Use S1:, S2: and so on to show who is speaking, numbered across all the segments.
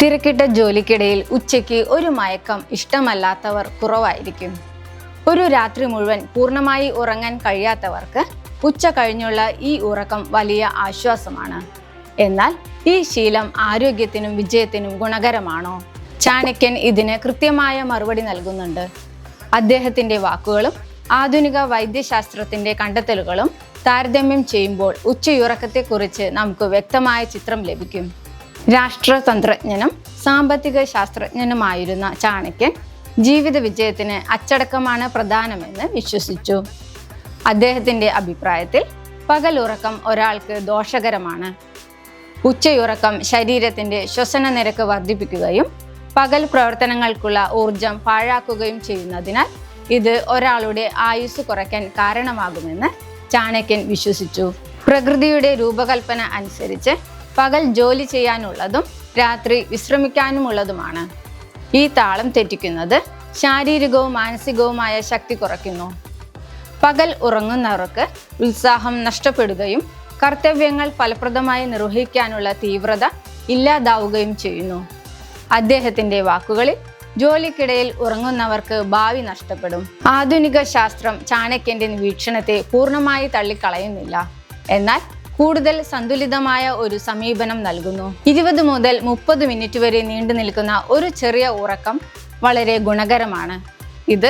S1: തിരക്കിട്ട ജോലിക്കിടയിൽ ഉച്ചയ്ക്ക് ഒരു മയക്കം ഇഷ്ടമല്ലാത്തവർ കുറവായിരിക്കും. ഒരു രാത്രി മുഴുവൻ പൂർണ്ണമായി ഉറങ്ങാൻ കഴിയാത്തവർക്ക് ഉച്ച കഴിഞ്ഞുള്ള ഈ ഉറക്കം വലിയ ആശ്വാസമാണ്. എന്നാൽ ഈ ശീലം ആരോഗ്യത്തിനും വിജയത്തിനും ഗുണകരമാണോ? ചാണക്യൻ ഇതിന് കൃത്യമായ മറുപടി നൽകുന്നുണ്ട്. അദ്ദേഹത്തിന്റെ വാക്കുകളും ആധുനിക വൈദ്യശാസ്ത്രത്തിന്റെ കണ്ടെത്തലുകളും താരതമ്യം ചെയ്യുമ്പോൾ ഉച്ചയുറക്കത്തെക്കുറിച്ച് നമുക്ക് വ്യക്തമായ ചിത്രം ലഭിക്കും. രാഷ്ട്രതന്ത്രജ്ഞനും സാമ്പത്തിക ശാസ്ത്രജ്ഞനുമായിരുന്ന ചാണക്യൻ ജീവിത വിജയത്തിന് അച്ചടക്കമാണ് പ്രധാനമെന്ന് വിശ്വസിച്ചു. അദ്ദേഹത്തിന്റെ അഭിപ്രായത്തിൽ പകലുറക്കം ഒരാൾക്ക് ദോഷകരമാണ്. ഉച്ചയുറക്കം ശരീരത്തിന്റെ ശ്വസന നിരക്ക് വർദ്ധിപ്പിക്കുകയും പകൽ പ്രവർത്തനങ്ങൾക്കുള്ള ഊർജം പാഴാക്കുകയും ചെയ്യുന്നതിനാൽ ഇത് ഒരാളുടെ ആയുസ് കുറയ്ക്കാൻ കാരണമാകുമെന്ന് ചാണക്യൻ വിശ്വസിച്ചു. പ്രകൃതിയുടെ രൂപകൽപ്പന അനുസരിച്ച് പകൽ ജോലി ചെയ്യാനുള്ളതും രാത്രി വിശ്രമിക്കാനുമുള്ളതുമാണ്. ഈ താളം തെറ്റിക്കുന്നത് ശാരീരികവും മാനസികവുമായ ശക്തി കുറയ്ക്കുന്നു. പകൽ ഉറങ്ങുന്നവർക്ക് ഉത്സാഹം നഷ്ടപ്പെടുകയും കർത്തവ്യങ്ങൾ ഫലപ്രദമായി നിർവഹിക്കാനുള്ള തീവ്രത ഇല്ലാതാവുകയും ചെയ്യുന്നു. അദ്ദേഹത്തിന്റെ വാക്കുകളിൽ ജോലിക്കിടയിൽ ഉറങ്ങുന്നവർക്ക് ഭാവി നഷ്ടപ്പെടും. ആധുനിക ശാസ്ത്രം ചാണക്യന്റെ വീക്ഷണത്തെ പൂർണ്ണമായി തള്ളിക്കളയുന്നില്ല, എന്നാൽ കൂടുതൽ സന്തുലിതമായ ഒരു സമീപനം നൽകുന്നു. 20 മുതൽ 30 മിനിറ്റ് വരെ നീണ്ടു നിൽക്കുന്ന ഒരു ചെറിയ ഉറക്കം വളരെ ഗുണകരമാണ്. ഇത്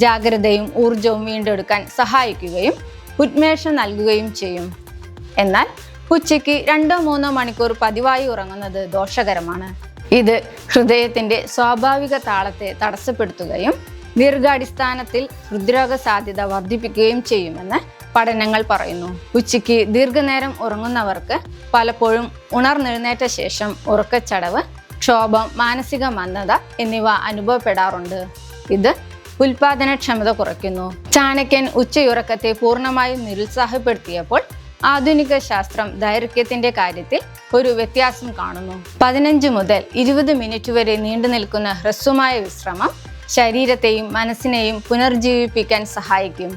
S1: ജാഗ്രതയും ഊർജവും വീണ്ടെടുക്കാൻ സഹായിക്കുകയും ഉന്മേഷം നൽകുകയും ചെയ്യും. എന്നാൽ ഉച്ചയ്ക്ക് 2-3 മണിക്കൂർ പതിവായി ഉറങ്ങുന്നത് ദോഷകരമാണ്. ഇത് ഹൃദയത്തിന്റെ സ്വാഭാവിക താളത്തെ തടസ്സപ്പെടുത്തുകയും ദീർഘാടിസ്ഥാനത്തിൽ ഹൃദ്രോഗ സാധ്യത വർദ്ധിപ്പിക്കുകയും ചെയ്യുമെന്ന് പഠനങ്ങൾ പറയുന്നു. ഉച്ചയ്ക്ക് ദീർഘനേരം ഉറങ്ങുന്നവർക്ക് പലപ്പോഴും ഉണർന്നെഴുന്നേറ്റ ശേഷം ഉറക്കച്ചടവ്, ക്ഷോഭം, മാനസിക മന്ദത എന്നിവ അനുഭവപ്പെടാറുണ്ട്. ഇത് ഉൽപാദനക്ഷമത കുറയ്ക്കുന്നു. ചാണക്യൻ ഉച്ചയുറക്കത്തെ പൂർണ്ണമായും നിരുത്സാഹപ്പെടുത്തിയപ്പോൾ ആധുനിക ശാസ്ത്രം ദൈർഘ്യത്തിന്റെ കാര്യത്തിൽ ഒരു വ്യത്യാസം കാണുന്നു. 15 മുതൽ 20 മിനിറ്റ് വരെ നീണ്ടു നിൽക്കുന്ന ഹ്രസ്വമായ വിശ്രമം ശരീരത്തെയും മനസ്സിനെയും പുനർജീവിപ്പിക്കാൻ സഹായിക്കും.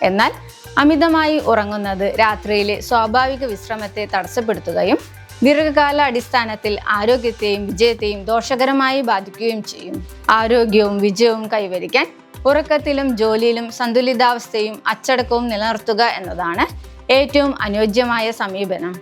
S1: എന്നാൽ അമിതമായി ഉറങ്ങുന്നത് രാത്രിയിലെ സ്വാഭാവിക വിശ്രമത്തെ തടസ്സപ്പെടുത്തുകയും ദീർഘകാല അടിസ്ഥാനത്തിൽ ആരോഗ്യത്തെയും വിജയത്തെയും ദോഷകരമായി ബാധിക്കുകയും ചെയ്യും. ആരോഗ്യവും വിജയവും കൈവരിക്കാൻ ഉറക്കത്തിലും ജോലിയിലും സന്തുലിതാവസ്ഥയും അച്ചടക്കവും നിലനിർത്തുക എന്നതാണ് ഏറ്റവും അനുയോജ്യമായ സമീപനം.